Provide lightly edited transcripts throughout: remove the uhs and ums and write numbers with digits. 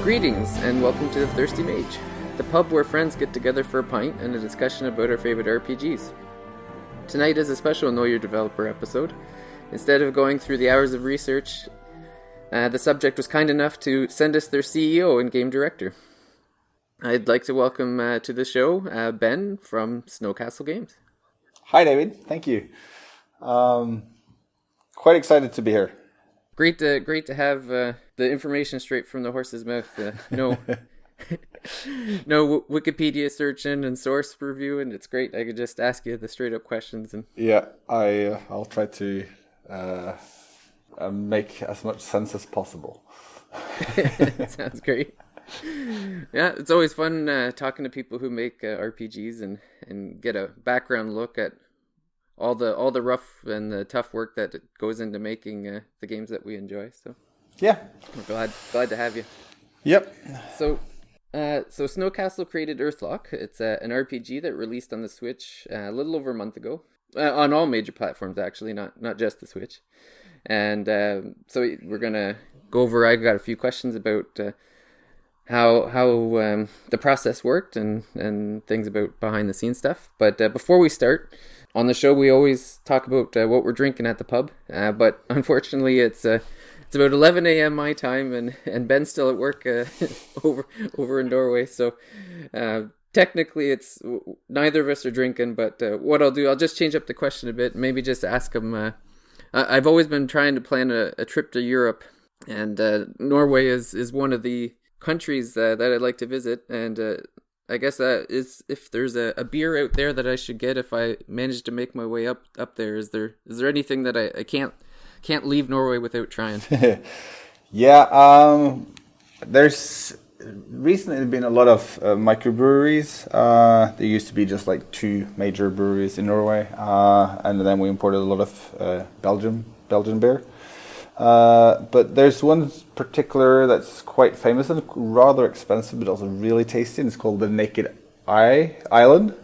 Greetings, and welcome to the Thirsty Mage, the pub where friends get together for a pint and a discussion about our favorite RPGs. Tonight is a special Know Your Developer episode. Instead of going through the hours of research, the subject was kind enough to send us their CEO and game director. I'd like to welcome to the show Ben from Snowcastle Games. Hi David, thank you. Quite excited to be here. Great to have the information straight from the horse's mouth. No Wikipedia searching and source reviewing. It's great. I could just ask you the straight up questions. And yeah, I'll try to make as much sense as possible. Sounds great. Yeah, it's always fun talking to people who make RPGs and get a background look at all the rough and the tough work that goes into making the games that we enjoy. So yeah, we're glad to have you. Yep. So Snowcastle created Earthlock. It's an RPG that released on the Switch a little over a month ago, on all major platforms actually, not just the Switch. And so we're gonna go over. I've got a few questions about how the process worked and things about behind the scenes stuff. But before we start. On the show, we always talk about what we're drinking at the pub, but unfortunately, it's about 11 a.m. my time, and Ben's still at work over in Norway. So technically, it's neither of us are drinking. But what I'll do, I'll just change up the question a bit. Maybe just ask him. I've always been trying to plan a trip to Europe, and Norway is one of the countries that I'd like to visit, and. I guess that is if there's a beer out there that I should get if I manage to make my way up there. Is there anything that I can't leave Norway without trying? Yeah, there's recently been a lot of microbreweries. There used to be just like 2 major breweries in Norway, and then we imported a lot of Belgian beer. But there's one particular that's quite famous and rather expensive, but also really tasty. And it's called the Naked Island,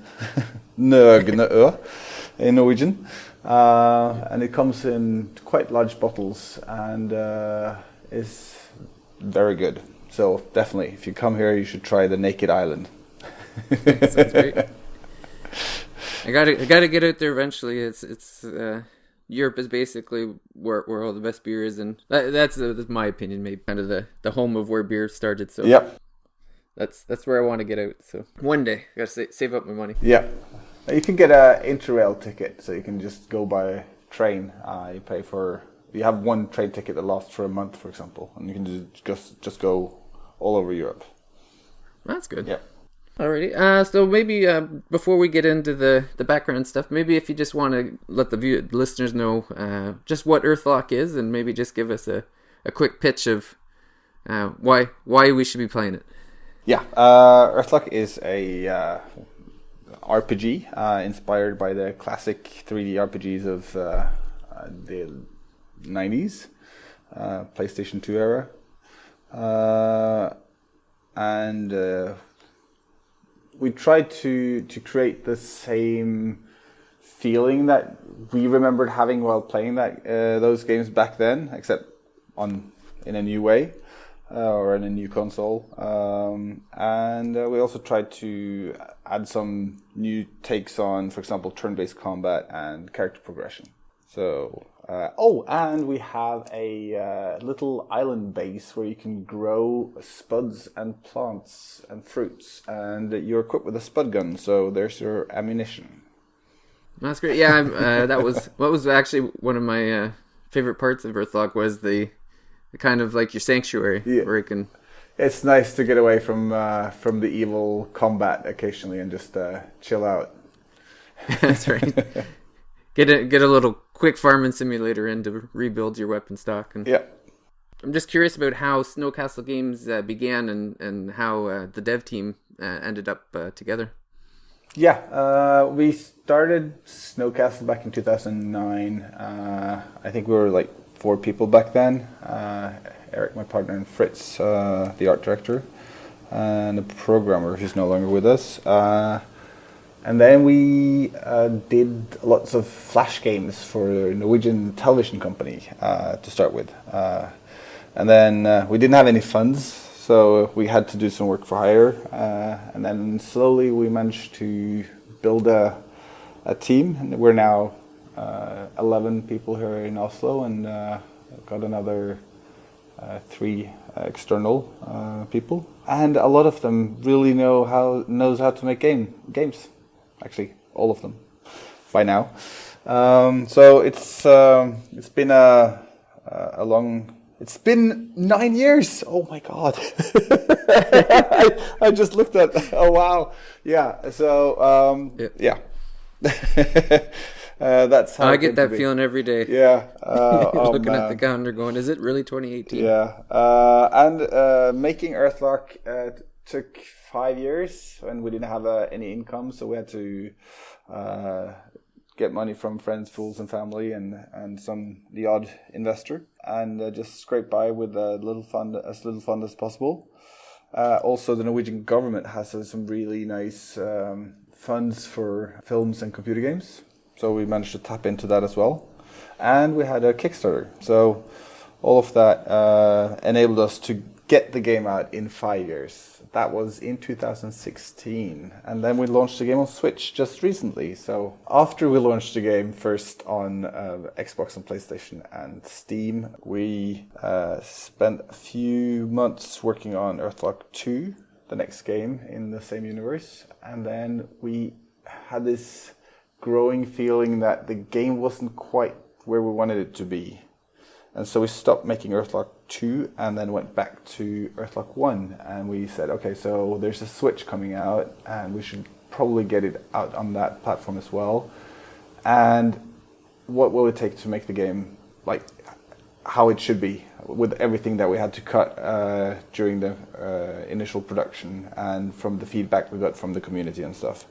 Nøgne in Norwegian. And it comes in quite large bottles and is very good. So definitely, if you come here, you should try the Naked Island. Sounds great. I gotta get out there eventually. It's Europe is basically where all the best beer is, and that's my opinion. Maybe kind of the home of where beer started. So yep, that's where I want to get out. So one day, I gotta save up my money. Yeah, you can get a Interrail ticket, so you can just go by train. You have one train ticket that lasts for a month, for example, and you can just go all over Europe. That's good. Yeah. Alrighty. So maybe before we get into the background stuff, maybe if you just want to let the listeners know just what Earthlock is, and maybe just give us a quick pitch of why we should be playing it. Yeah, Earthlock is a RPG inspired by the classic 3D RPGs of the 90s, PlayStation 2 era, and we tried to create the same feeling that we remembered having while playing those games back then, except in a new way or in a new console. And we also tried to add some new takes on, for example, turn-based combat and character progression. So, and we have a little island base where you can grow spuds and plants and fruits, and you're equipped with a spud gun, so there's your ammunition. That's great. Yeah, that was actually one of my favorite parts of Earthlock was the kind of like your sanctuary, where you can. It's nice to get away from the evil combat occasionally and just chill out. That's right. Get a little quick farming simulator in to rebuild your weapon stock. And yeah. I'm just curious about how Snowcastle Games began and how the dev team ended up together. Yeah, we started Snowcastle back in 2009. I think we were like 4 people back then. Eric, my partner, and Fritz, the art director, and a programmer who's no longer with us. And then we did lots of flash games for a Norwegian television company to start with. And then we didn't have any funds, so we had to do some work for hire. And then slowly we managed to build a team. And we're now 11 people here in Oslo, and got another 3 external people. And a lot of them really knows how to make games. Actually, all of them by now. So it's been a long. It's been 9 years. Oh my God! I just looked at. Oh wow! Yeah. So yeah. That's how I get that feeling every day. Yeah. Looking at the calendar, going, "Is it really 2018?" Yeah. And making Earthlock took 5 years, and we didn't have any income, so we had to get money from friends, fools, and family, and the odd investor, and just scrape by with as little fund as possible. Also, the Norwegian government has some really nice funds for films and computer games, so we managed to tap into that as well. And we had a Kickstarter, so all of that enabled us to get the game out in 5 years. That was in 2016, and then we launched the game on Switch just recently. So after we launched the game first on Xbox and PlayStation and Steam, we spent a few months working on Earthlock 2, the next game in the same universe, and then we had this growing feeling that the game wasn't quite where we wanted it to be. And so we stopped making Earthlock 2 and then went back to Earthlock 1. And we said, okay, so there's a Switch coming out and we should probably get it out on that platform as well. And what will it take to make the game like how it should be, with everything that we had to cut during the initial production and from the feedback we got from the community and stuff.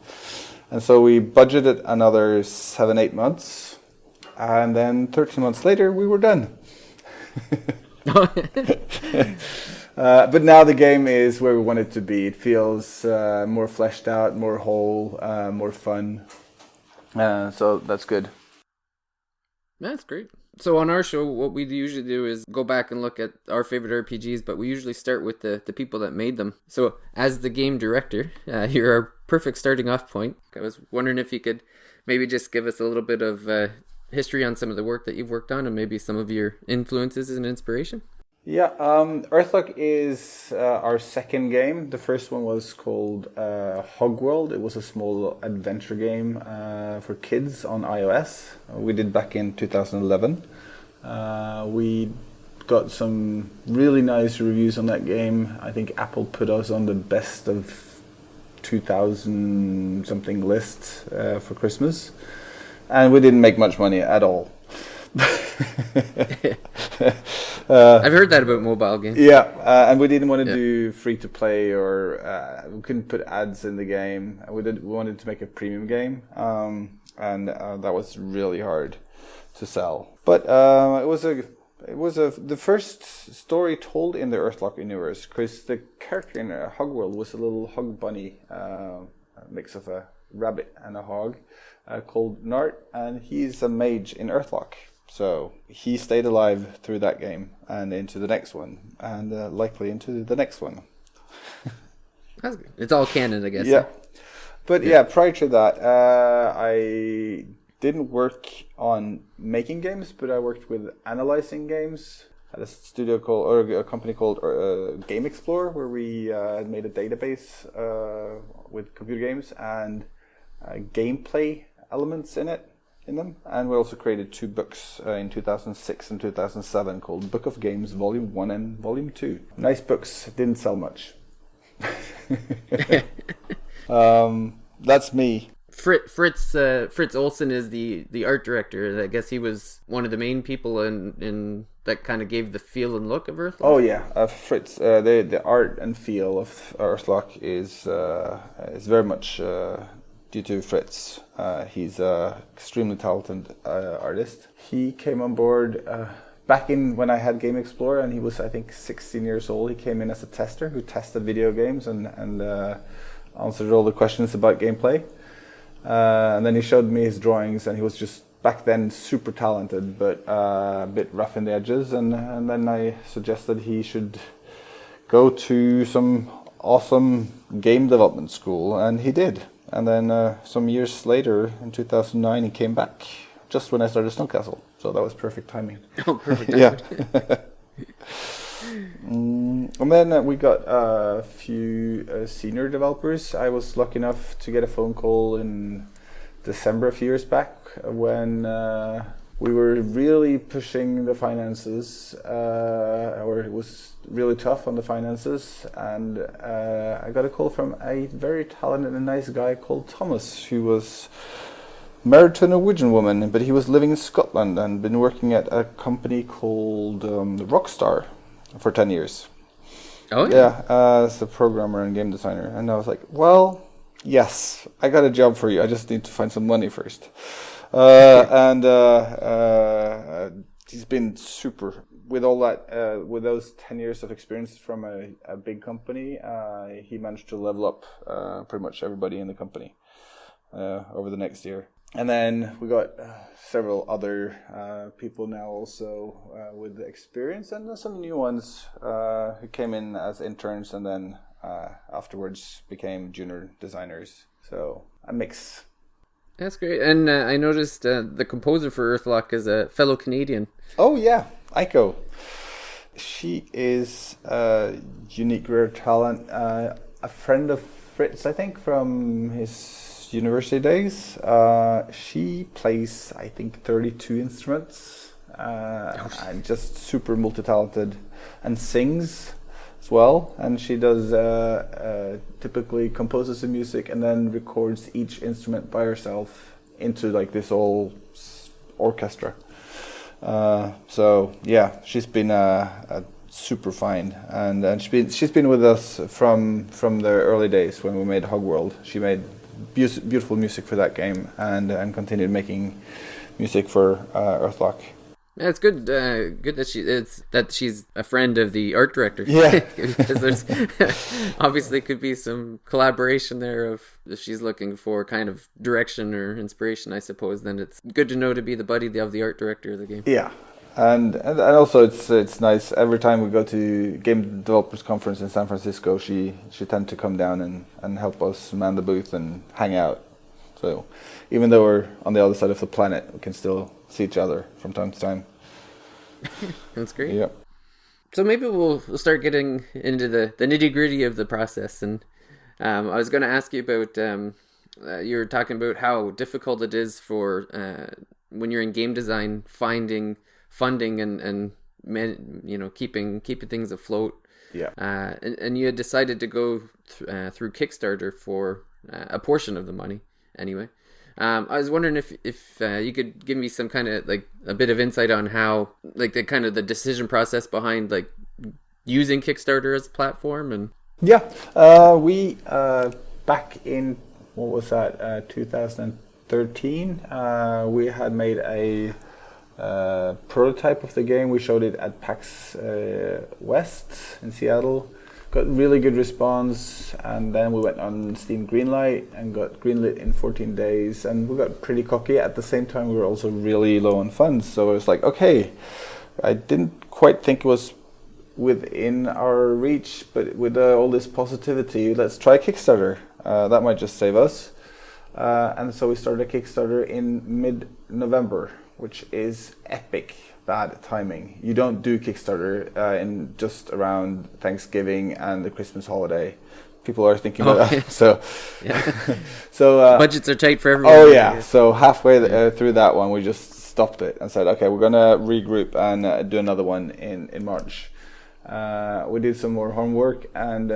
And so we budgeted another 7-8 months. And then 13 months later, we were done. But now the game is where we want it to be. It feels more fleshed out, more whole, more fun. So that's good. That's great. So on our show, what we usually do is go back and look at our favorite RPGs, but we usually start with the people that made them. So as the game director, you're our perfect starting off point. I was wondering if you could maybe just give us a little bit of history on some of the work that you've worked on and maybe some of your influences and inspiration. Yeah, Earthlock is our second game. The first one was called Hogworld. It was a small adventure game for kids on iOS. We did back in 2011. We got some really nice reviews on that game. I think Apple put us on the best of 2000 something list for Christmas. And we didn't make much money at all. I've heard that about mobile games. Yeah, and we didn't want to do free to play, or we couldn't put ads in the game. We wanted to make a premium game, and that was really hard to sell. But it was the first story told in the Earthlock universe, because the character in Hogworld was a little hog bunny, a mix of a rabbit and a hog, called Nart, and he's a mage in Earthlock. So he stayed alive through that game and into the next one, and likely into the next one. That's good. It's all canon, I guess. Yeah. But yeah, prior to that, I didn't work on making games, but I worked with analyzing games at a company called Game Explorer, where we made a database with computer games and gameplay elements in them, and we also created 2 books in 2006 and 2007 called Book of Games Volume 1 and Volume 2. Nice books, didn't sell much. That's me. Fritz Olsen is the art director. I guess he was one of the main people in that kind of gave the feel and look of Earthlock. Oh yeah, Fritz. The art and feel of Earthlock is very much due to Fritz. He's an extremely talented artist. He came on board back in when I had Game Explorer, and he was, I think, 16 years old. He came in as a tester who tested video games and answered all the questions about gameplay. And then he showed me his drawings, and he was just back then super talented, but a bit rough in the edges. And then I suggested he should go to some awesome game development school, and he did. And then some years later, in 2009, he came back just when I started Snowcastle. So that was perfect timing. Oh, perfect timing. Yeah. And then we got a few senior developers. I was lucky enough to get a phone call in December a few years back when we were really pushing the finances, or it was really tough on the finances, and I got a call from a very talented and nice guy called Thomas, who was married to a Norwegian woman, but he was living in Scotland and been working at a company called Rockstar for 10 years. Oh, yeah. Yeah, as a programmer and game designer. And I was like, well, yes, I got a job for you. I just need to find some money first. And he's been super with all that, with those 10 years of experience from a big company. He managed to level up pretty much everybody in the company over the next year. And then we got several other people now also with experience, and some new ones who came in as interns and then afterwards became junior designers. So a mix. That's great. And I noticed the composer for Earthlock is a fellow Canadian. Oh yeah, Aiko. She is a unique, rare talent. A friend of Fritz, I think, from his university days. She plays, I think, 32 instruments, and just super multi-talented, and sings as well. And she does typically composes the music and then records each instrument by herself into like this whole orchestra. So yeah, she's been a super fine, and she's been with us from the early days when we made Hogworld. She made beautiful music for that game, and continued making music for Earthlock. Yeah, it's good. Good that she's a friend of the art director. Yeah, because there's obviously could be some collaboration there. Of if she's looking for kind of direction or inspiration, I suppose. Then it's good to know to be the buddy of the art director of the game. Yeah. And also it's nice every time we go to Game Developers Conference in San Francisco. She tends to come down and help us man the booth and hang out. So even though we're on the other side of the planet, we can still see each other from time to time. That's great. Yeah. So maybe we'll start getting into the nitty gritty of the process. And I was going to ask you about you were talking about how difficult it is for when you're in game design finding funding and keeping things afloat. Yeah. And you had decided to go through Kickstarter for a portion of the money anyway. I was wondering if you could give me some kind of like a bit of insight on how like the kind of the decision process behind like using Kickstarter as a platform. And yeah, we back in what was that 2013 we had made a prototype of the game. We showed it at PAX West in Seattle. Got really good response, and then we went on Steam Greenlight and got greenlit in 14 days, and we got pretty cocky. At the same time, we were also really low on funds, so it was like, okay, I didn't quite think it was within our reach, but with all this positivity, let's try Kickstarter. That might just save us. And so we started a Kickstarter in mid-November, which is epic bad timing. You don't do Kickstarter in just around Thanksgiving and the Christmas holiday. People are thinking about that. So, yeah. So budgets are tight for everyone. Oh yeah. So halfway through that one, we just stopped it and said, okay, we're gonna regroup and do another one in March. We did some more homework and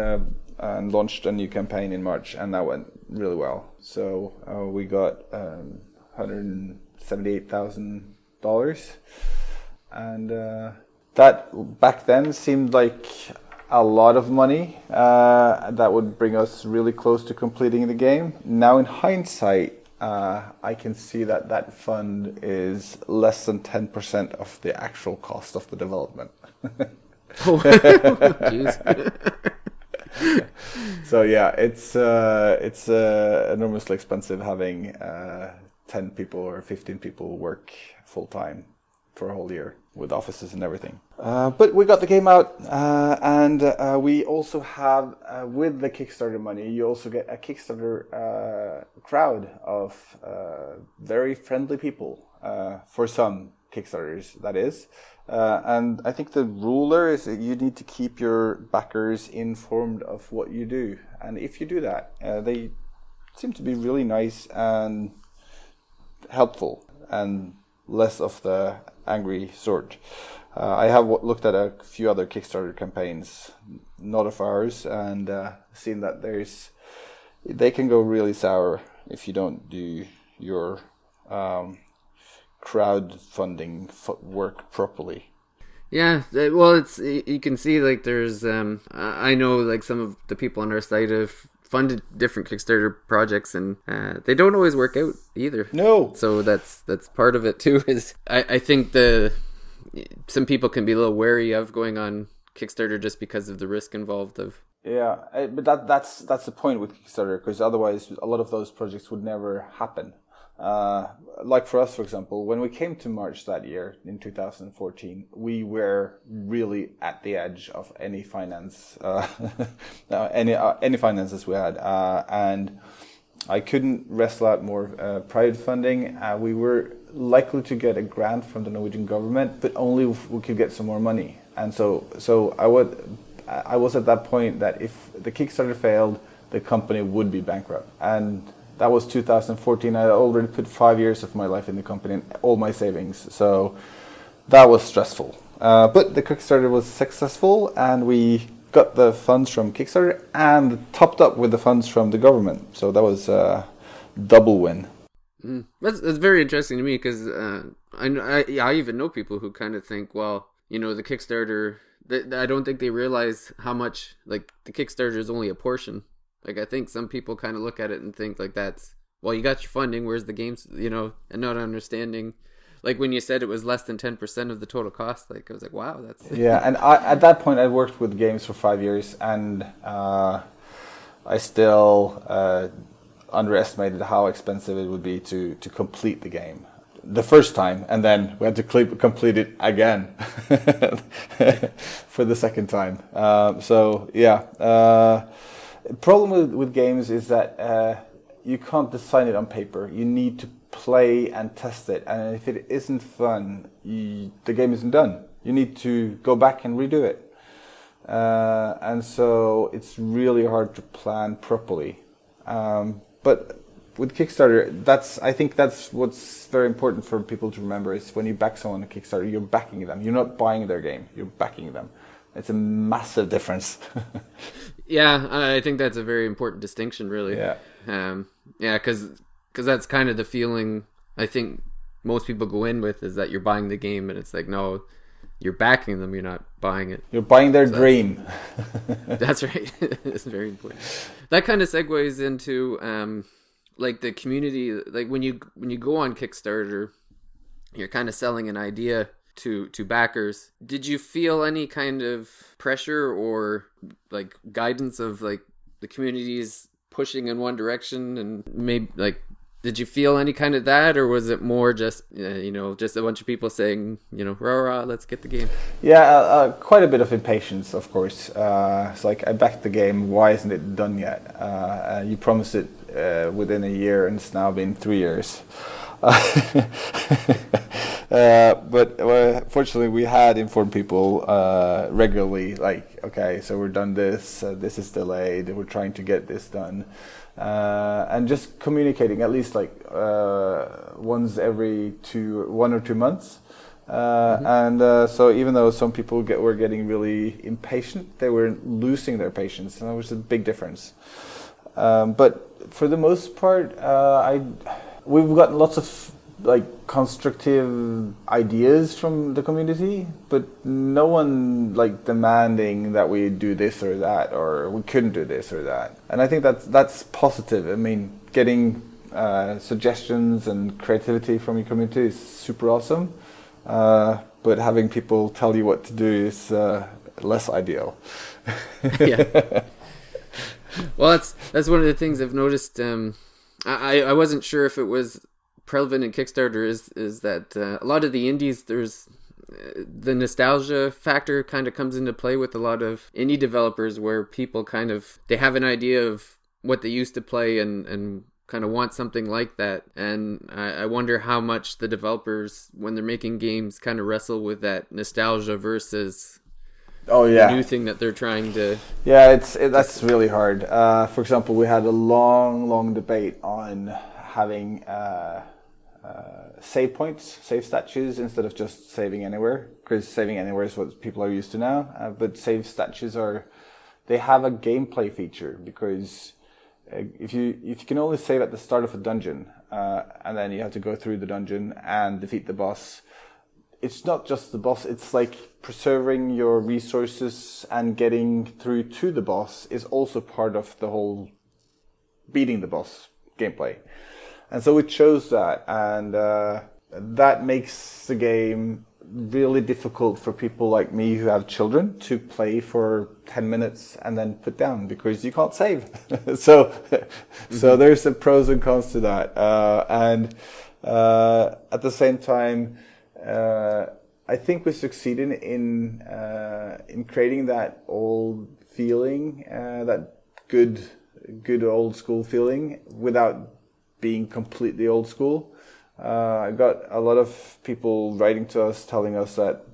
launched a new campaign in March, and that went really well. So we got $178,000. And that back then seemed like a lot of money that would bring us really close to completing the game. Now in hindsight, I can see that fund is less than 10% of the actual cost of the development. Oh, jeez. So yeah, it's enormously expensive having 10 people or 15 people work full time for a whole year with offices and everything. But we got the game out, and we also have, with the Kickstarter money, you also get a Kickstarter crowd of very friendly people, for some Kickstarters, that is. And I think the ruler is that you need to keep your backers informed of what you do. And if you do that, they seem to be really nice and helpful and less of the angry sort. I have looked at a few other Kickstarter campaigns, not of ours, and seen that they can go really sour if you don't do your crowdfunding work properly. Yeah, well, you can see like there's I know like some of the people on our site have funded different Kickstarter projects, and they don't always work out either. No. So that's part of it too. Is I think some people can be a little wary of going on Kickstarter just because of the risk involved of. Yeah, but that's the point with Kickstarter, because otherwise a lot of those projects would never happen. Like for us, for example, when we came to March that year in 2014, we were really at the edge of any finance, any finances we had, and I couldn't wrestle out more private funding. We were likely to get a grant from the Norwegian government, but only if we could get some more money. And so I was at that point that if the Kickstarter failed, the company would be bankrupt. And that was 2014. I already put 5 years of my life in the company and all my savings. So that was stressful. But the Kickstarter was successful, and we got the funds from Kickstarter and topped up with the funds from the government. So that was a double win. That's very interesting to me, because I even know people who kind of think, well, you know, the Kickstarter, I don't think they realize how much, like, the Kickstarter is only a portion. Like, I think some people kind of look at it and think, like, well, you got your funding, where's the games, you know, and not understanding. Like, when you said it was less than 10% of the total cost, like, I was like, wow, that's... Yeah, and at that point, I worked with games for 5 years, and I still underestimated how expensive it would be to complete the game the first time, and then we had to complete it again for the second time. So, yeah. Problem with games is that you can't design it on paper. You need to play and test it, and if it isn't fun, the game isn't done. You need to go back and redo it, and so it's really hard to plan properly. But with Kickstarter, I think that's what's very important for people to remember, is when you back someone on Kickstarter, you're backing them. You're not buying their game, you're backing them. It's a massive difference. Yeah, I think that's a very important distinction, really. Yeah. Yeah, because that's kind of the feeling I think most people go in with, is that you're buying the game, and it's like, no, you're backing them, you're not buying it. You're buying their dream. That's right. It's very important. That kind of segues into like the community. Like when you go on Kickstarter, you're kind of selling an idea to backers. Did you feel any kind of pressure or like guidance of like the communities pushing in one direction, and maybe like, did you feel any kind of that, or was it more just just a bunch of people saying, rah rah, let's get the game? Yeah, quite a bit of impatience, of course. It's like, I backed the game, why isn't it done yet? You promised it within a year, and it's now been 3 years. But fortunately, we had informed people regularly, like, okay, so we're done this is delayed, we're trying to get this done, and just communicating at least like once every 1 or 2 months. And so even though some people were getting really impatient, they were losing their patience, and that was a big difference. But for the most part, we've got lots of like constructive ideas from the community, but no one like demanding that we do this or that, or we couldn't do this or that. And I think that's positive. I mean, getting suggestions and creativity from your community is super awesome. But having people tell you what to do is less ideal. Yeah. Well, that's one of the things I've noticed. I wasn't sure if it was prevalent in Kickstarter. Is that a lot of the indies, there's the nostalgia factor kind of comes into play with a lot of indie developers, where people kind of, they have an idea of what they used to play and kind of want something like that. And I wonder how much the developers, when they're making games, kind of wrestle with that nostalgia versus the new thing that they're trying to... Yeah, that's really hard. For example, we had a long debate on having save points, save statues, instead of just saving anywhere, because saving anywhere is what people are used to now. But save statues they have a gameplay feature, because if you can only save at the start of a dungeon, and then you have to go through the dungeon and defeat the boss. It's not just the boss, it's like preserving your resources and getting through to the boss is also part of the whole beating the boss gameplay. And so we chose that, and that makes the game really difficult for people like me who have children to play for 10 minutes and then put down, because you can't save. So there's the pros and cons to that. And at the same time, I think we succeeded in creating that old feeling, that good old school feeling, without being completely old school. I got a lot of people writing to us telling us that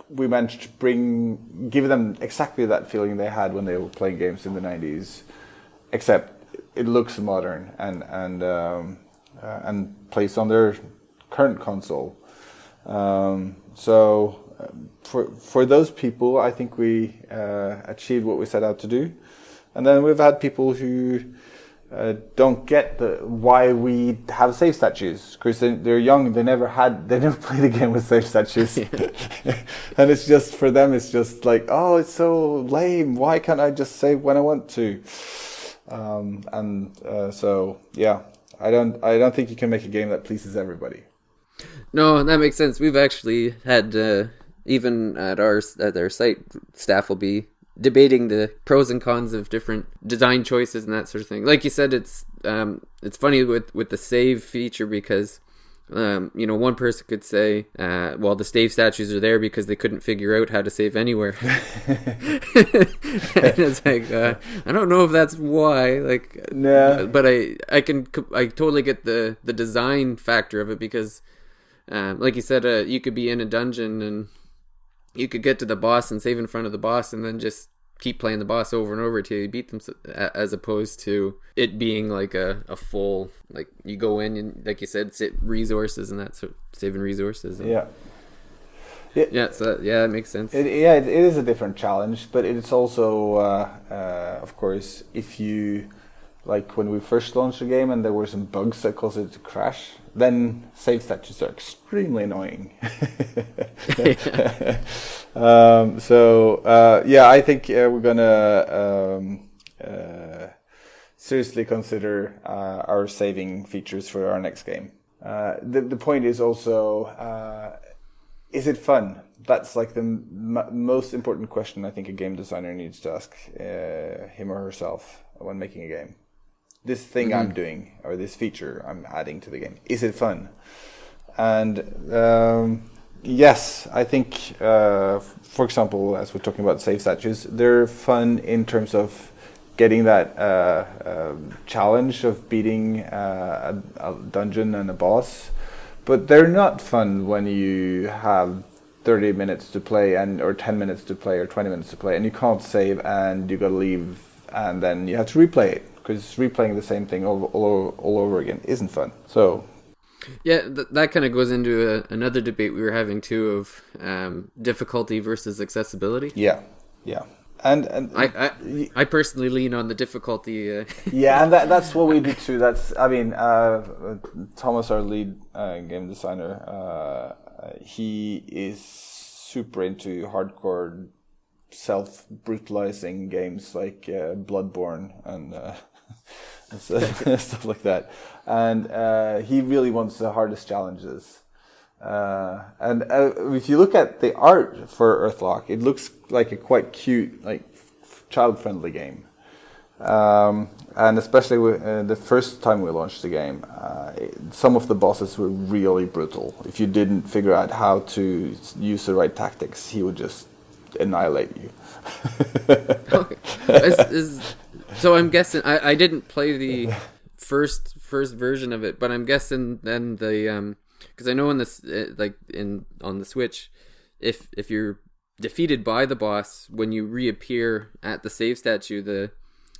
we managed to give them exactly that feeling they had when they were playing games in the 90s, except it looks modern and plays on their current console. So for those people, I think we achieved what we set out to do. And then we've had people who don't get why we have save statues, because they're young. They never played a game with save statues. And it's just, for them, it's just like, oh, it's so lame. Why can't I just save when I want to? So yeah, I don't think you can make a game that pleases everybody. No, that makes sense. We've actually had, even at our site, staff will be debating the pros and cons of different design choices and that sort of thing. Like you said, it's funny with the save feature, because one person could say, well, the save statues are there because they couldn't figure out how to save anywhere. And it's like, I don't know if that's why. Like, no. But I totally get the design factor of it, because like you said, you could be in a dungeon and you could get to the boss and save in front of the boss and then just keep playing the boss over and over till you beat them, as opposed to it being like a full, like, you go in and, like you said, resources and that sort, saving resources. Yeah. So it makes sense. It is a different challenge, but it's also, of course, if you, like when we first launched the game and there were some bugs that caused it to crash, then save statues are extremely annoying. I think we're gonna seriously consider our saving features for our next game. The point is also, is it fun? That's like the most important question I think a game designer needs to ask him or herself when making a game. This thing I'm doing, or this feature I'm adding to the game, is it fun? And yes, I think, for example, as we're talking about save statues, they're fun in terms of getting that challenge of beating a dungeon and a boss, but they're not fun when you have 30 minutes to play or 10 minutes to play or 20 minutes to play and you can't save and you gotta leave and then you have to replay it, because replaying the same thing all over again isn't fun. So yeah, that kind of goes into another debate we were having too, of difficulty versus accessibility. Yeah. And I personally lean on the difficulty. Yeah, and that's what we do too. Thomas, our lead game designer, he is super into hardcore self-brutalizing games like Bloodborne and and so, stuff like that. And he really wants the hardest challenges. And if you look at the art for Earthlock, it looks like a quite cute, like child-friendly game. And especially the first time we launched the game, some of the bosses were really brutal. If you didn't figure out how to use the right tactics, he would just annihilate you. Okay. So I'm guessing I didn't play the first version of it, but I'm guessing then the because I know in this on the Switch, if you're defeated by the boss, when you reappear at the save statue, the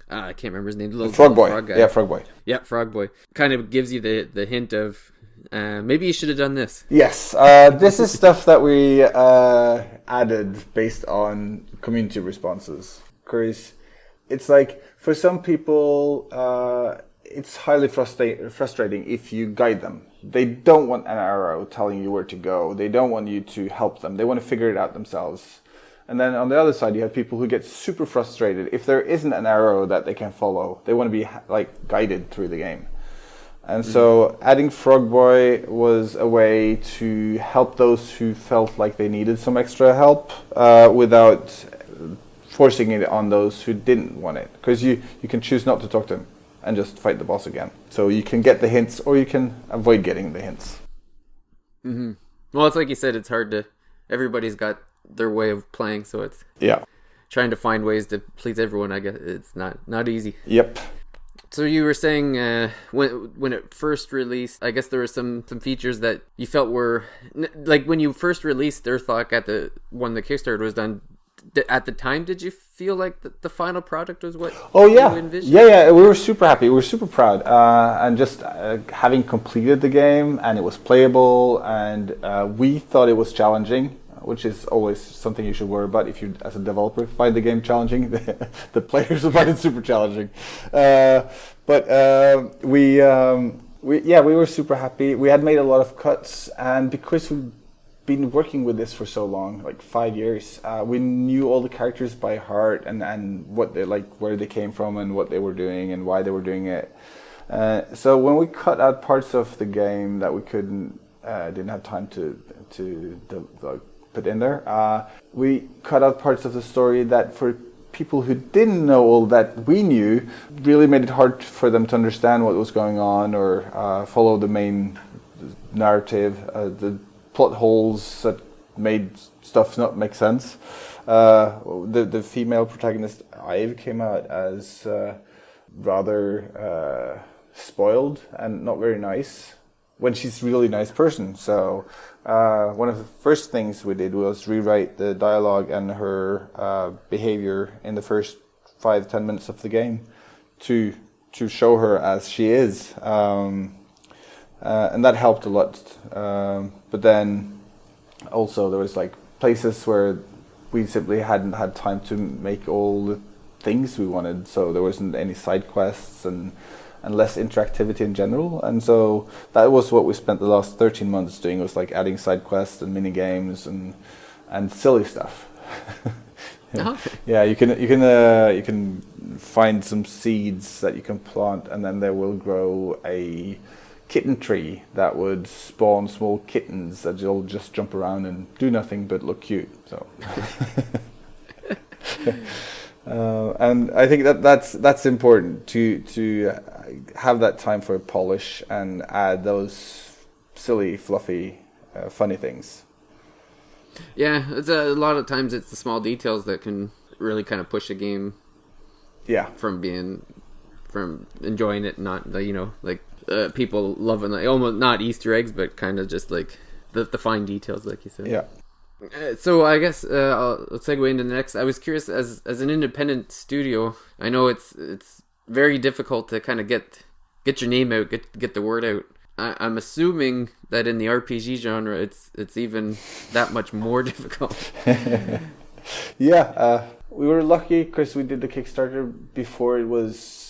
I can't remember his name, the little Frog Boy. Frog guy. Yeah, Frog Boy. Yeah, Frog Boy. Kind of gives you the hint of maybe you should have done this. Yes, this is stuff that we added based on community responses. Because it's like, for some people, it's highly frustrating if you guide them. They don't want an arrow telling you where to go. They don't want you to help them. They want to figure it out themselves. And then on the other side, you have people who get super frustrated if there isn't an arrow that they can follow. They want to be like guided through the game. And so adding Frog Boy was a way to help those who felt like they needed some extra help without forcing it on those who didn't want it. Because you can choose not to talk to them and just fight the boss again. So you can get the hints or you can avoid getting the hints. Mm-hmm. Well, it's like you said, it's hard to... Everybody's got their way of playing, so it's... Yeah. Trying to find ways to please everyone, I guess, it's not easy. Yep. So you were saying when it first released, I guess there were some features that you felt were... Like when you first released Earthlock when the Kickstarter was done, at the time, did you feel like the final product was what you envisioned? Yeah, we were super happy. We were super proud. And just having completed the game, and it was playable, and we thought it was challenging, which is always something you should worry about if you, as a developer, find the game challenging. The players will find it super challenging. But we were super happy. We had made a lot of cuts, and because we've been working with this for so long, like 5 years, we knew all the characters by heart and what they like, where they came from, and what they were doing, and why they were doing it. So when we cut out parts of the game that we didn't have time to put in there, we cut out parts of the story that for people who didn't know all that we knew really made it hard for them to understand what was going on or follow the main narrative. The plot holes that made stuff not make sense. The female protagonist, Ive, came out as rather spoiled and not very nice when she's a really nice person. So one of the first things we did was rewrite the dialogue and her behavior in the first 5-10 minutes of the game to show her as she is. And that helped a lot. But then also there was like places where we simply hadn't had time to make all the things we wanted. So there wasn't any side quests and less interactivity in general. And so that was what we spent the last 13 months doing, was like adding side quests and mini games and silly stuff. Okay. Yeah, you can find some seeds that you can plant, and then they will grow a kitten tree that would spawn small kittens that you'll just jump around and do nothing but look cute. So, and I think that's important to have that time for polish and add those silly, fluffy, funny things. Yeah, it's a lot of times it's the small details that can really kind of push a game. Yeah. From enjoying it, not like. People loving like almost not Easter eggs, but kind of just like the fine details, like you said. Yeah. So I guess I'll segue into the next. I was curious, as an independent studio, I know it's very difficult to kind of get your name out, get the word out. I'm assuming that in the RPG genre, it's even that much more difficult. Yeah, we were lucky because we did the Kickstarter before it was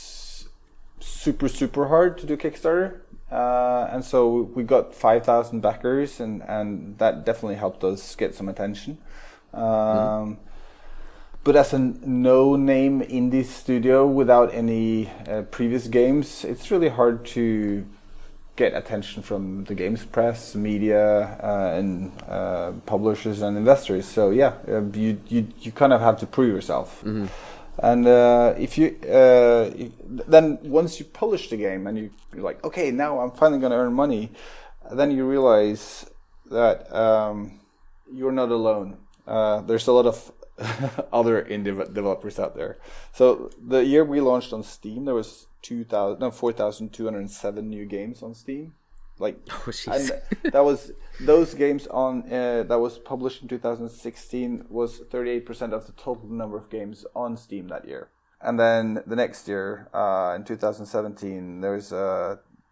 super hard to do Kickstarter, and so we got 5,000 backers, and that definitely helped us get some attention. But as a no-name indie studio without any previous games, it's really hard to get attention from the games press, media, and publishers and investors. So yeah, you kind of have to prove yourself. Mm-hmm. And if you then once you publish the game and you're like, okay, now I'm finally going to earn money, then you realize that you're not alone. There's a lot of other indie developers out there. So the year we launched on Steam, there was 4,207 new games on Steam. Like, and that was those games on that was published in 2016 was 38% of the total number of games on Steam that year. And then the next year, in 2017, there was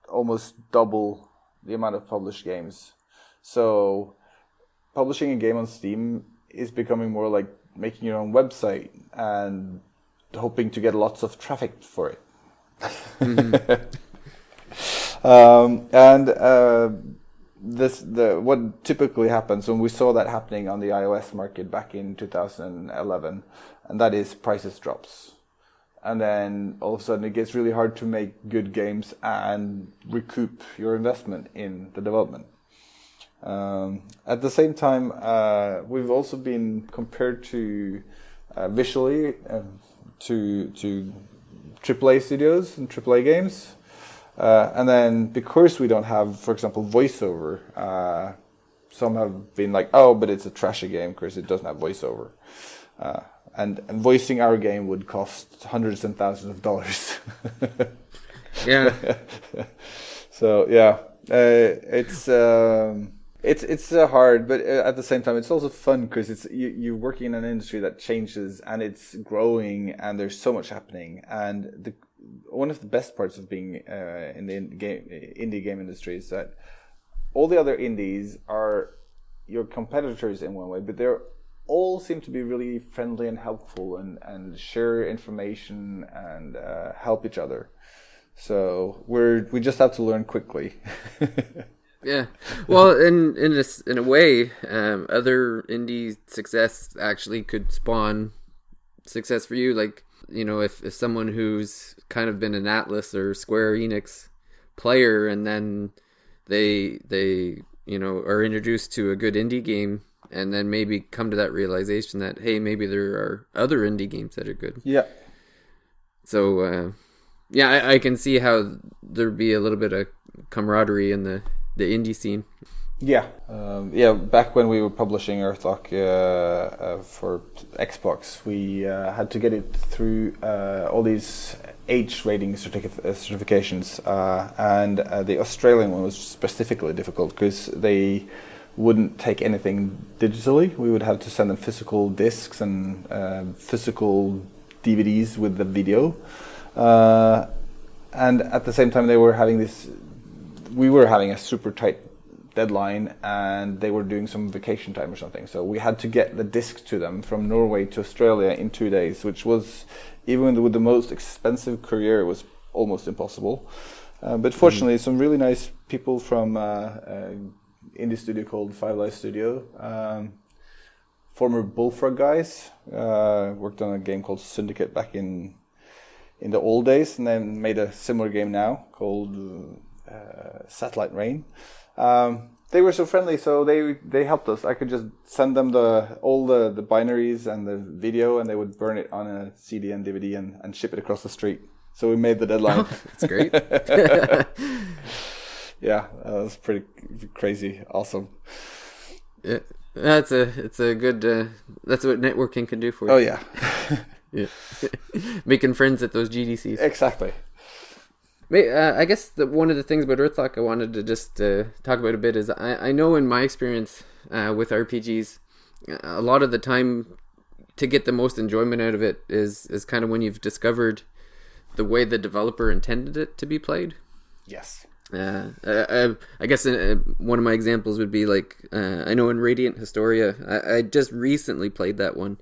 almost double the amount of published games. So publishing a game on Steam is becoming more like making your own website and hoping to get lots of traffic for it. Mm-hmm. What typically happens when we saw that happening on the iOS market back in 2011, and that is prices drops, and then all of a sudden it gets really hard to make good games and recoup your investment in the development. At the same time, we've also been compared to visually to AAA studios and AAA games, and then because we don't have, for example, voiceover, some have been like, "Oh, but it's a trashy game because it doesn't have voiceover," and voicing our game would cost hundreds and thousands of dollars. Yeah. So yeah, it's hard, but at the same time, it's also fun because you're working in an industry that changes and it's growing, and there's so much happening. And one of the best parts of being in the indie game industry is that all the other indies are your competitors in one way, but they're all seem to be really friendly and helpful and share information and help each other. So we just have to learn quickly. Yeah, well, in a way, other indie success actually could spawn success for you. Like, you know, if someone who's kind of been an Atlas or Square Enix player, and then they you know are introduced to a good indie game, and then maybe come to that realization that, hey, maybe there are other indie games that are good. Yeah. So yeah, I can see how there'd be a little bit of camaraderie in the indie scene. Yeah. Back when we were publishing Earthlock for Xbox, we had to get it through all these H rating certifications, and the Australian one was specifically difficult because they wouldn't take anything digitally. We would have to send them physical discs and physical DVDs with the video, and at the same time we were having a super tight deadline, and they were doing some vacation time or something. So we had to get the disc to them from Norway to Australia in 2 days, which was, even with the most expensive courier, it was almost impossible. But fortunately, some really nice people from indie studio called Five Live Studio, former Bullfrog guys, worked on a game called Syndicate back in the old days, and then made a similar game now called Satellite Rain. They were so friendly, so they helped us. I could just send them all the binaries and the video, and they would burn it on a CD and DVD and ship it across the street. So we made the deadline. Oh, that's great. Yeah, that was pretty crazy, awesome. Yeah, it's a good. That's what networking can do for you. Oh yeah, yeah, making friends at those GDCs. Exactly. I guess one of the things about Earthlock I wanted to just talk about a bit is I know in my experience with RPGs, a lot of the time to get the most enjoyment out of it is kind of when you've discovered the way the developer intended it to be played. Yes. I guess one of my examples would be like, I know in Radiant Historia, I just recently played that one,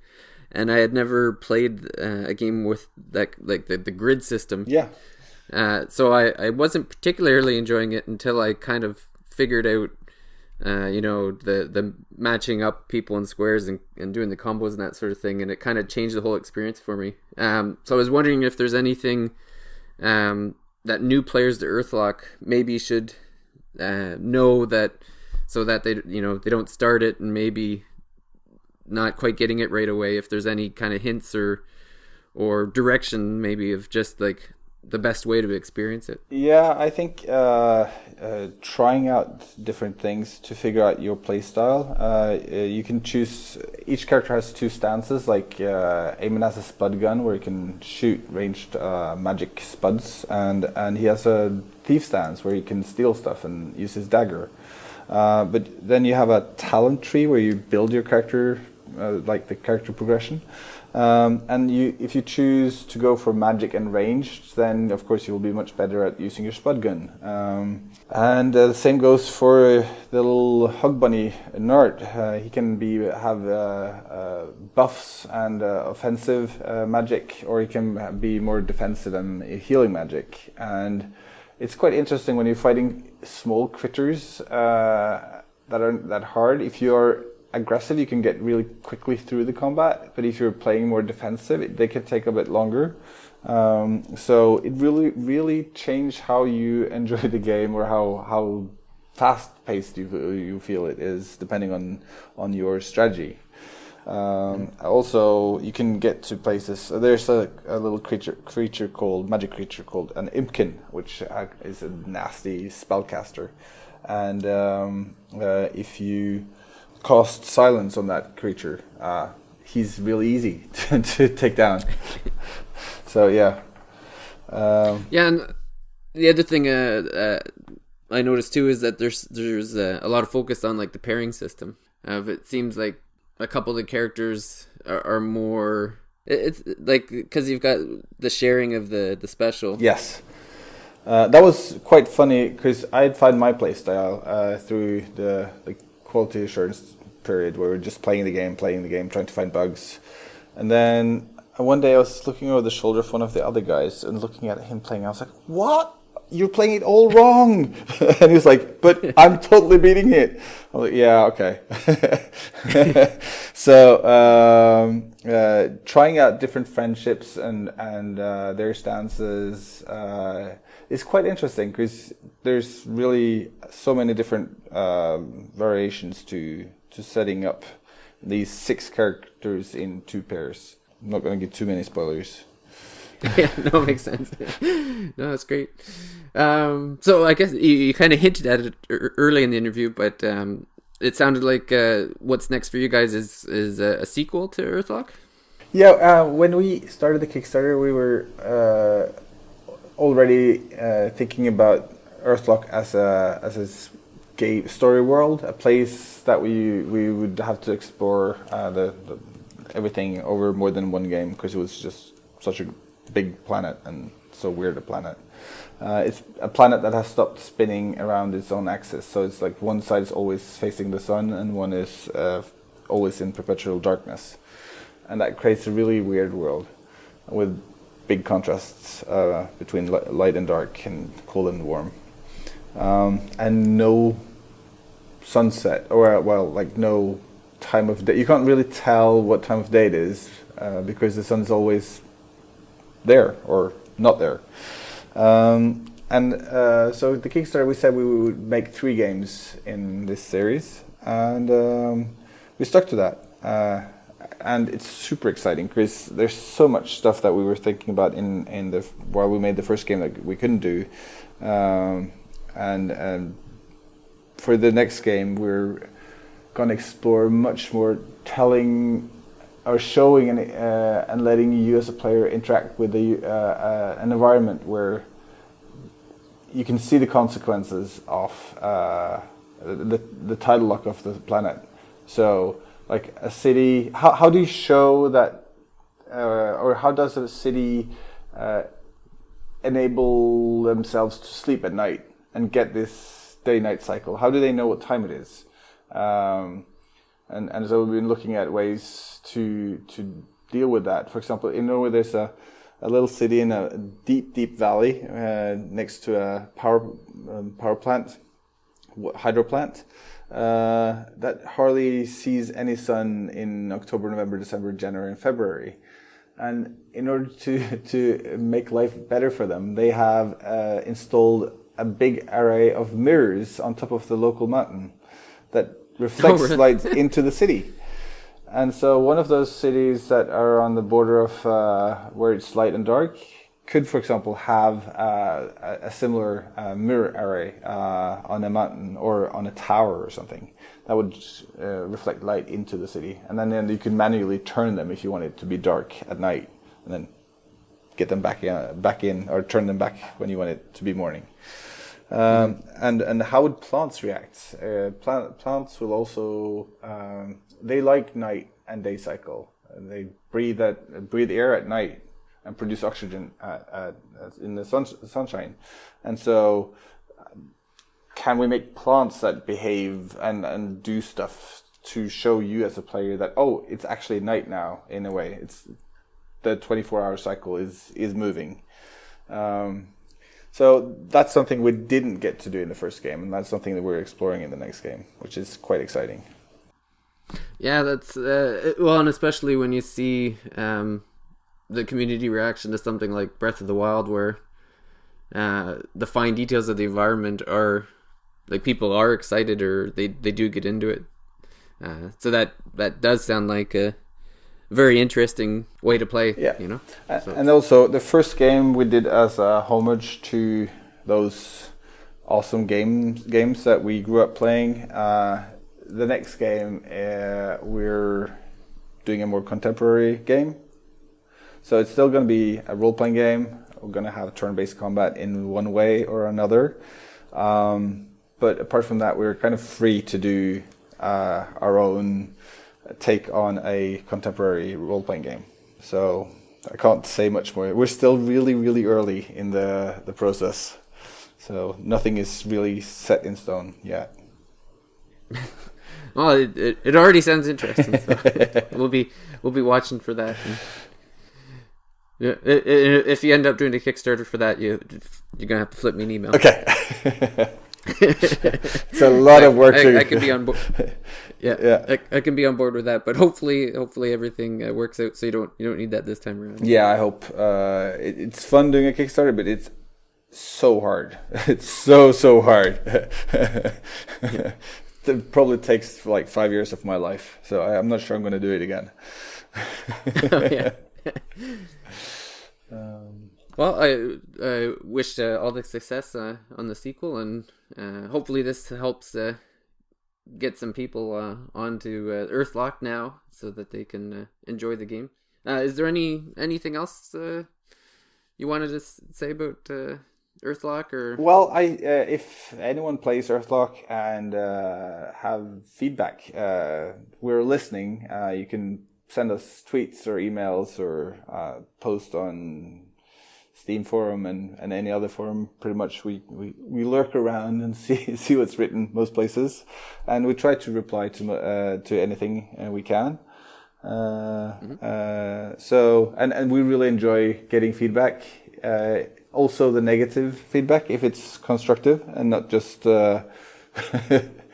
and I had never played a game with that, like the grid system. Yeah. So I wasn't particularly enjoying it until I kind of figured out the matching up people in squares and doing the combos and that sort of thing, and it kind of changed the whole experience for me. So I was wondering if there's anything that new players to Earthlock maybe should know, that so that they don't start it and maybe not quite getting it right away. If there's any kind of hints or direction maybe of just like the best way to experience it. Yeah, I think trying out different things to figure out your play style. You can choose. Each character has two stances. Like Eamon has a spud gun where he can shoot ranged magic spuds, and he has a thief stance where he can steal stuff and use his dagger. But then you have a talent tree where you build your character, like the character progression. And if you choose to go for magic and ranged, then of course you will be much better at using your spud gun. And the same goes for the little hug bunny Nerd. He can have buffs and offensive magic, or he can be more defensive and healing magic. And it's quite interesting when you're fighting small critters that aren't that hard. If you're aggressive, you can get really quickly through the combat, but if you're playing more defensive, they can take a bit longer. So it really changed how you enjoy the game, or how fast-paced you feel it is, depending on your strategy. Also, you can get to places. There's a little magic creature called an Impkin, which is a nasty spellcaster, and if you cast silence on that creature, he's really easy to take down. So yeah. And the other thing I noticed too is that there's a lot of focus on like the pairing system. It seems like a couple of the characters are more. It's like because you've got the sharing of the special. Yes. That was quite funny because I had found my playstyle through the quality assurance period where we're just playing the game, trying to find bugs. And then one day I was looking over the shoulder of one of the other guys and looking at him playing. I was like, "What? You're playing it all wrong." And he was like, "But I'm totally beating it." I was like, "Yeah, okay." So trying out different friendships and their stances is quite interesting because there's really so many different variations to setting up these 6 characters in 2 pairs. I'm not going to give too many spoilers. Yeah, no, it makes sense. No, that's great. So I guess you kind of hinted at it early in the interview, but it sounded like what's next for you guys is a sequel to Earthlock? Yeah, when we started the Kickstarter, we were already thinking about Earthlock as a game story world, a place that we would have to explore everything over more than one game, because it was just such a big planet and so weird a planet. It's a planet that has stopped spinning around its own axis, so it's like one side is always facing the sun and one is always in perpetual darkness, and that creates a really weird world with big contrasts between light and dark and cold and warm, and no sunset, or no time of day. You can't really tell what time of day it is because the sun's always there or not there. So the Kickstarter, we said we would make 3 games in this series, and we stuck to that. And it's super exciting because there's so much stuff that we were thinking about while we made the first game that we couldn't do, and for the next game we're gonna explore much more, telling or showing and letting you as a player interact with an environment where you can see the consequences of the tidal lock of the planet. So, like a city, how do you show that, or how does a city enable themselves to sleep at night and get this day-night cycle? How do they know what time it is? And so we've been looking at ways to deal with that. For example, in Norway, there's a little city in a deep valley next to a power plant, hydro plant that hardly sees any sun in October, November, December, January, and February. And in order to make life better for them, they have installed a big array of mirrors on top of the local mountain that reflects light into the city. And so one of those cities that are on the border of where it's light and dark could, for example, have a similar mirror array on a mountain or on a tower or something that would reflect light into the city. And then you can manually turn them if you want it to be dark at night, and then get them back in, or turn them back when you want it to be morning. And how would plants react? Plants will also they like night and day cycle. They breathe air at night and produce oxygen in the sunshine. And so, can we make plants that behave and do stuff to show you as a player that, oh, it's actually night now? In a way, it's the 24-hour cycle is moving. So that's something we didn't get to do in the first game, and that's something that we're exploring in the next game, which is quite exciting. Yeah, that's well, and especially when you see the community reaction to something like Breath of the Wild, where the fine details of the environment are, like, people are excited, or they do get into it. So that does sound like a very interesting way to play. Yeah, you know. And also the first game we did as a homage to those awesome games that we grew up playing. The next game we're doing a more contemporary game. So it's still going to be a role-playing game. We're going to have turn-based combat in one way or another. But apart from that, we're kind of free to do our own take on a contemporary role-playing game. So I can't say much more. We're still really, really early in the process. So nothing is really set in stone yet. Well, it already sounds interesting. So we'll be watching for that. Yeah, if you end up doing a Kickstarter for that, you're gonna have to flip me an email. Okay. It's a lot of work. I can be on board. Yeah. I can be on board with that. But hopefully everything works out, so you don't need that this time around. Yeah, I hope. It's fun doing a Kickstarter, but it's so hard. It's so hard. Yeah. It probably takes like 5 years of my life, so I'm not sure I'm going to do it again. Oh, yeah. Well, I wish all the success on the sequel, and hopefully this helps get some people onto Earthlock now, so that they can enjoy the game. Is there anything else you wanted to say about Earthlock? Or well, if anyone plays Earthlock and have feedback, we're listening. You can send us tweets or emails, or post on Steam forum and any other forum. Pretty much we lurk around and see what's written most places, and we try to reply to anything we can. So and we really enjoy getting feedback. Also the negative feedback, if it's constructive and not just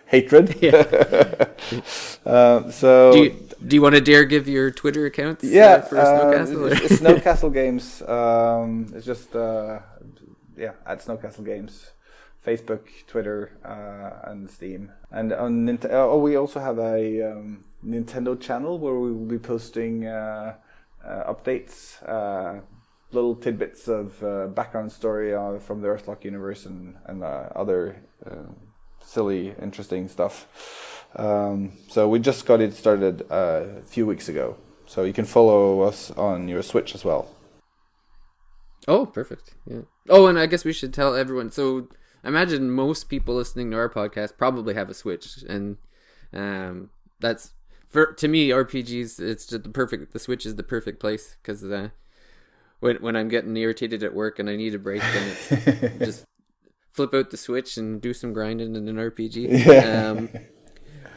hatred. So do you want to dare give your Twitter accounts? For Snowcastle? Snowcastle Games. It's just at Snowcastle Games, Facebook, Twitter, and Steam. And on we also have a Nintendo channel where we will be posting updates. Little tidbits of background story from the Earthlock universe and other silly, interesting stuff. So we just got it started a few weeks ago. So you can follow us on your Switch as well. Oh, perfect. Yeah. Oh, and I guess we should tell everyone. So I imagine most people listening to our podcast probably have a Switch, and that's to me, RPGs. It's just the Switch is the perfect place, because when I'm getting irritated at work and I need a break, then it's just flip out the Switch and do some grinding in an RPG. Yeah.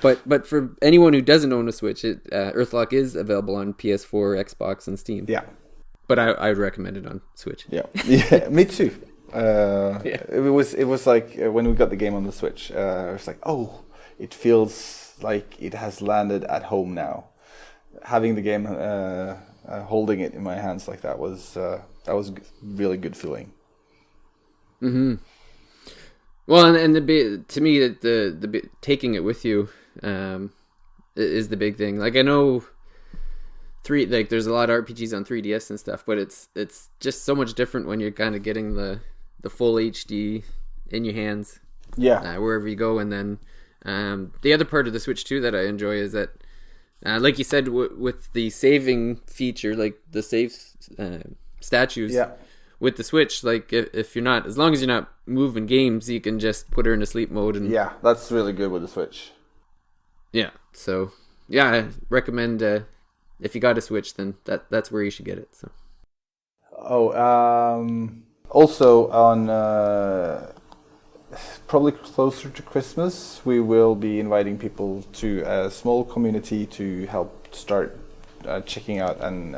But for anyone who doesn't own a Switch, Earthlock is available on PS4, Xbox, and Steam. Yeah. But I would recommend it on Switch. Yeah, me too. Yeah. It was like when we got the game on the Switch, it was like, oh, it feels like it has landed at home now. Having the game, holding it in my hands like that was really good feeling. Mm-hmm. Well, and to me, the taking it with you is the big thing. Like, I know there's a lot of RPGs on 3DS and stuff, but it's just so much different when you're kind of getting the full HD in your hands. Yeah. Wherever you go. And then the other part of the Switch too that I enjoy is that, like you said, with the saving feature, like the save statues. Yeah. With the Switch, like if you're not, as long as you're not moving games, you can just put her into sleep mode. And yeah, that's really good with the Switch. Yeah, so yeah, I recommend if you got a Switch, then that's where you should get it. So. Also on probably closer to Christmas, we will be inviting people to a small community to help start checking out and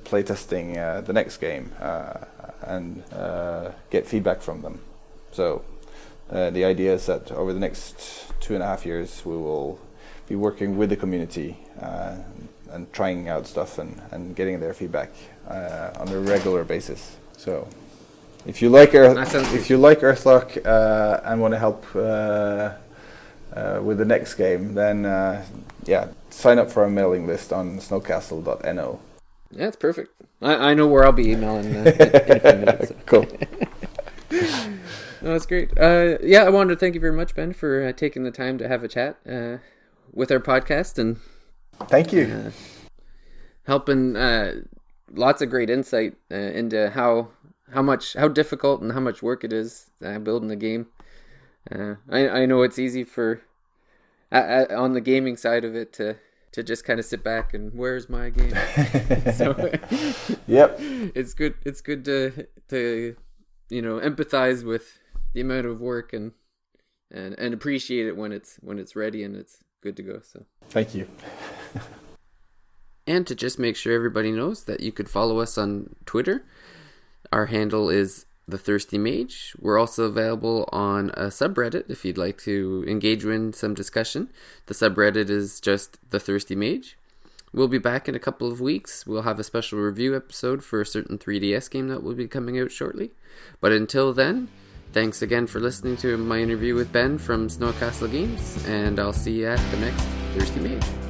playtesting the next game. And get feedback from them. So the idea is that over the next 2.5 years we will be working with the community and trying out stuff and getting their feedback on a regular basis. So if you like Earthlock and want to help with the next game, then sign up for our mailing list on snowcastle.no. Yeah, it's perfect. I know where I'll be emailing in a few minutes. So. Cool. No, that's great. I wanted to thank you very much, Ben, for taking the time to have a chat with our podcast and thank you. Helping lots of great insight into how difficult and how much work it is building a game. I know it's easy for on the gaming side of it to just kind of sit back and where's my game? So yep, it's good to empathize with the amount of work and appreciate it when it's ready and it's good to go. So thank you. And to just make sure everybody knows that you could follow us on Twitter. Our handle is The Thirsty Mage. We're also available on a subreddit if you'd like to engage in some discussion. The subreddit is just The Thirsty Mage. We'll be back in a couple of weeks. We'll have a special review episode for a certain 3DS game that will be coming out shortly. But until then, thanks again for listening to my interview with Ben from Snowcastle Games, and I'll see you at the next Thirsty Mage.